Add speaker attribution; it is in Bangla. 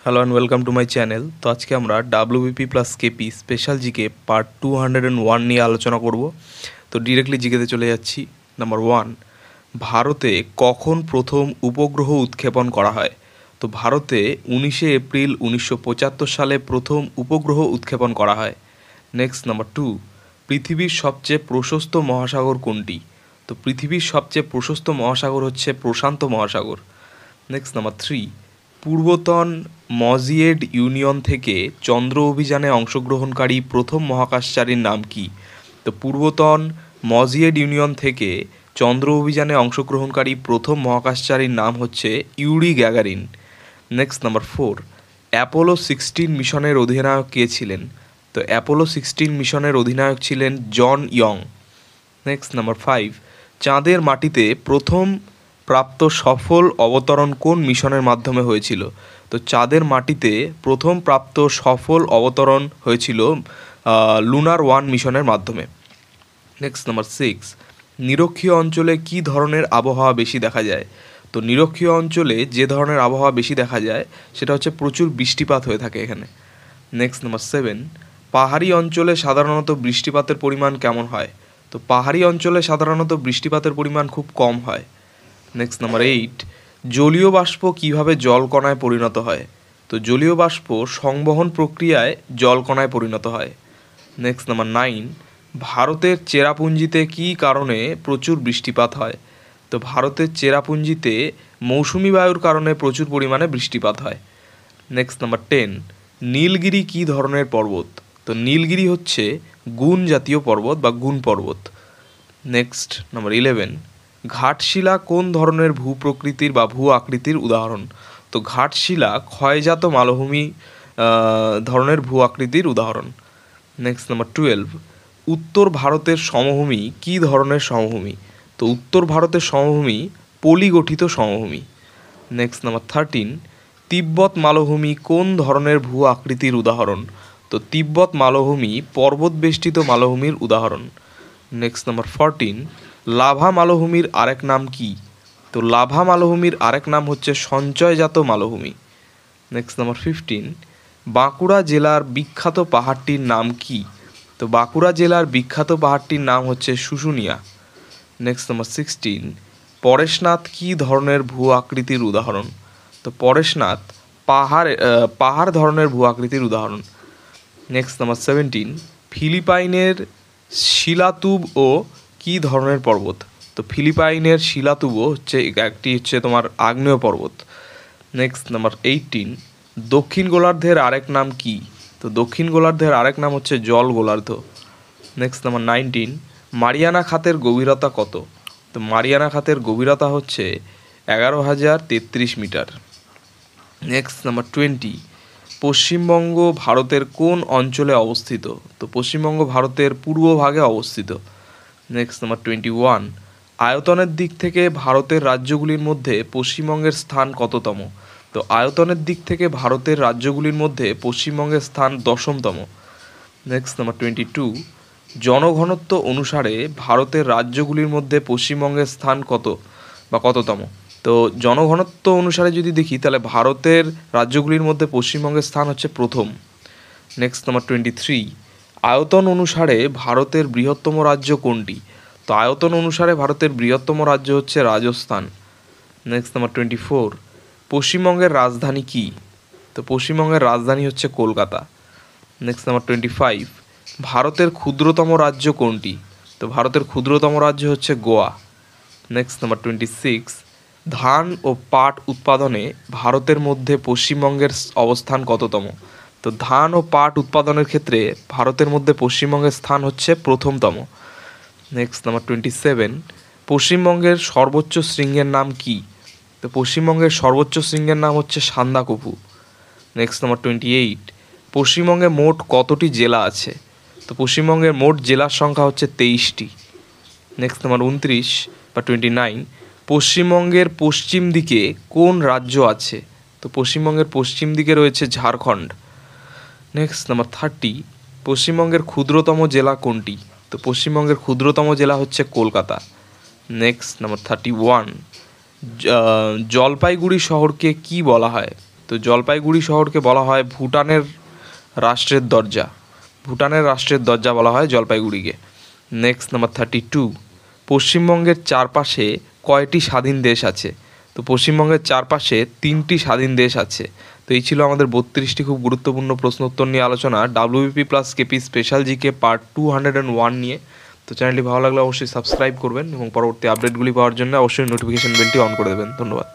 Speaker 1: Hello and welcome to my channel. তো আজকে আমরা WBP plus KP special GK part 201 নিয়ে আলোচনা করব। তো ডিরেক্টলি জিকেতে চলে যাচ্ছি। নাম্বার 1, ভারতে কখন প্রথম উপগ্রহ উৎক্ষেপণ করা হয়? তো ভারতে 19শে এপ্রিল 1975 সালে প্রথম উপগ্রহ উৎক্ষেপণ করা হয়। নেক্সট নাম্বার 2, পৃথিবীর সবচেয়ে প্রশস্ত মহাসাগর কোনটি? তো পৃথিবীর সবচেয়ে প্রশস্ত মহাসাগর হচ্ছে প্রশান্ত মহাসাগর। নেক্সট নাম্বার 3, পূর্বতন মজিয়েড ইউনিয়ন থেকে চন্দ্র অভিযানে অংশগ্রহণকারী প্রথম মহাকাশচারীর নাম কি? তো পূর্বতন মজিয়েড ইউনিয়ন থেকে চন্দ্র অভিযানে অংশগ্রহণকারী প্রথম মহাকাশচারীর নাম হচ্ছে Yuri Gagarin. Next number 4, Apollo 16 মিশনের অধিনায়ক কে ছিলেন? তো অ্যাপোলো 16 মিশনের অধিনায়ক ছিলেন জন ইয়ং। নেক্সট নাম্বার 5, চাঁদের মাটিতে প্রথম প্রাপ্ত সফল অবতরণ কোন মিশনের মাধ্যমে হয়েছিল? তো চাঁদের মাটিতে প্রথম প্রাপ্ত সফল অবতরণ হয়েছিল লুনার 1 মিশনের মাধ্যমে। নেক্সট নাম্বার 6, নিরক্ষীয় অঞ্চলে কী ধরনের আবহাওয়া বেশি দেখা যায়? তো নিরক্ষীয় অঞ্চলে যে ধরনের আবহাওয়া বেশি দেখা যায় সেটা হচ্ছে প্রচুর বৃষ্টিপাত হয়ে থাকে এখানে। নেক্সট নাম্বার 7, পাহাড়ি অঞ্চলে সাধারণত বৃষ্টিপাতের পরিমাণ কেমন হয়? তো পাহাড়ি অঞ্চলে সাধারণত বৃষ্টিপাতের পরিমাণ খুব কম হয়। নেক্সট নাম্বার 8, জলীয় বাষ্প কীভাবে জলকণায় পরিণত হয়? তো জলীয় বাষ্প সংবহন প্রক্রিয়ায় জলকণায় পরিণত হয়। নেক্সট নাম্বার 9, ভারতের চেরাপুঞ্জিতে কী কারণে প্রচুর বৃষ্টিপাত হয়? তো ভারতের চেরাপুঞ্জিতে মৌসুমি বায়ুর কারণে প্রচুর পরিমাণে বৃষ্টিপাত হয়। নেক্সট নাম্বার 10, নীলগিরি কী ধরনের পর্বত? তো নীলগিরি হচ্ছে গুণ জাতীয় পর্বত বা গুণ পর্বত। নেক্সট নাম্বার 11, ঘাটশিলা কোন ধরনের ভূপ্রকৃতির বা ভূ আকৃতির উদাহরণ? তো ঘাটশিলা ক্ষয়জাত মালভূমি ধরনের ভূ আকৃতির উদাহরণ। নেক্সট নাম্বার 12, উত্তর ভারতের সমভূমি কী ধরনের সমভূমি? তো উত্তর ভারতের সমভূমি পলিগঠিত সমভূমি। নেক্সট নাম্বার 13, তিব্বত মালভূমি কোন ধরনের ভূ আকৃতির উদাহরণ? তো তিব্বত মালভূমি পর্বতবেষ্টিত মালভূমির উদাহরণ। নেক্সট নাম্বার 14, লাভা মালভূমির আরেক নাম কি? তো লাভা মালভূমির আরেক নাম হচ্ছে সঞ্চয়জাত মালভূমি। নেক্সট নাম্বার 15, বাঁকুড়া জেলার বিখ্যাত পাহাড়টির নাম কি? তো বাঁকুড়া জেলার বিখ্যাত পাহাড়টির নাম হচ্ছে শুশুনিয়া। নেক্সট নাম্বার 16, পরেশনাথ কী ধরনের ভূ আকৃতির উদাহরণ? তো পরেশনাথ পাহাড় ধরনের ভূ আকৃতির উদাহরণ। নেক্সট নাম্বার 17, ফিলিপাইনের শিলাতুব ও কী ধরনের পর্বত? তো ফিলিপাইনের শিলাতুবও হচ্ছে তোমার আগ্নেয় পর্বত। নেক্সট নাম্বার 18, দক্ষিণ গোলার্ধের আরেক নাম কি? তো দক্ষিণ গোলার্ধের আরেক নাম হচ্ছে জল গোলার্ধ। নেক্সট নাম্বার 19, মারিয়ানা খাতের গভীরতা কত? তো মারিয়ানা খাতের গভীরতা হচ্ছে 11,033 মিটার। নেক্সট নাম্বার 20, পশ্চিমবঙ্গ ভারতের কোন অঞ্চলে অবস্থিত? তো পশ্চিমবঙ্গ ভারতের পূর্বভাগে অবস্থিত। নেক্সট নাম্বার 21, আয়তনের দিক থেকে ভারতের রাজ্যগুলির মধ্যে পশ্চিমবঙ্গের স্থান কততম? তো আয়তনের দিক থেকে ভারতের রাজ্যগুলির মধ্যে পশ্চিমবঙ্গের স্থান 10তম। নেক্সট নাম্বার 22, জনঘনত্ব অনুসারে ভারতের রাজ্যগুলির মধ্যে পশ্চিমবঙ্গের স্থান কততম? তো জনঘনত্ব অনুসারে যদি দেখি তাহলে ভারতের রাজ্যগুলির মধ্যে পশ্চিমবঙ্গের স্থান হচ্ছে প্রথম। নেক্সট নাম্বার 23, আয়তন অনুসারে ভারতের বৃহত্তম রাজ্য কোনটি? তো আয়তন অনুসারে ভারতের বৃহত্তম রাজ্য হচ্ছে রাজস্থান। নেক্সট নাম্বার 24, পশ্চিমবঙ্গের রাজধানী কি? তো পশ্চিমবঙ্গের রাজধানী হচ্ছে কলকাতা। নেক্সট নাম্বার 25, ভারতের ক্ষুদ্রতম রাজ্য কোনটি? তো ভারতের ক্ষুদ্রতম রাজ্য হচ্ছে গোয়া। নেক্সট নাম্বার 26, ধান ও পাট উৎপাদনে ভারতের মধ্যে পশ্চিমবঙ্গের অবস্থান কততম? তো ধান ও পাট উৎপাদনের ক্ষেত্রে ভারতের মধ্যে পশ্চিমবঙ্গের স্থান হচ্ছে প্রথমতম। নেক্সট নাম্বার 27, পশ্চিমবঙ্গের সর্বোচ্চ শৃঙ্গের নাম কি? তো পশ্চিমবঙ্গের সর্বোচ্চ শৃঙ্গের নাম হচ্ছে সান্দাকফু। নেক্সট নাম্বার 28, পশ্চিমবঙ্গে মোট কতটি জেলা আছে? তো পশ্চিমবঙ্গের মোট জেলার সংখ্যা হচ্ছে 23টি। নেক্সট নাম্বার 29 বা 29, পশ্চিমবঙ্গের পশ্চিম দিকে কোন রাজ্য আছে? তো পশ্চিমবঙ্গের পশ্চিম দিকে রয়েছে ঝাড়খণ্ড। নেক্সট নাম্বার 30, পশ্চিমবঙ্গের ক্ষুদ্রতম জেলা কোনটি? তো পশ্চিমবঙ্গের ক্ষুদ্রতম জেলা হচ্ছে কলকাতা। নেক্সট নাম্বার 31, জলপাইগুড়ি শহরকে কি বলা হয়? তো জলপাইগুড়ি শহরকে বলা হয় ভুটানের রাষ্ট্রের দরজা। ভুটানের রাষ্ট্রের দরজা বলা হয় জলপাইগুড়িকে। নেক্সট নাম্বার 32, পশ্চিমবঙ্গের চারপাশে কয়টি স্বাধীন দেশ আছে? তো পশ্চিমবঙ্গের চারপাশে 3টি স্বাধীন দেশ আছে। তো এই ছিল আমাদের 32টি খুব গুরুত্বপূর্ণ প্রশ্ন উত্তর নিয়ে আলোচনা WBP plus KP special GK part 201 নিয়ে। তো চ্যানেলটি ভালো লাগলে অবশ্যই সাবস্ক্রাইব করবেন এবং পরবর্তী আপডেটগুলি পাওয়ার জন্য অবশ্যই নোটিফিকেশন বেলটি অন করে দেবেন। ধন্যবাদ।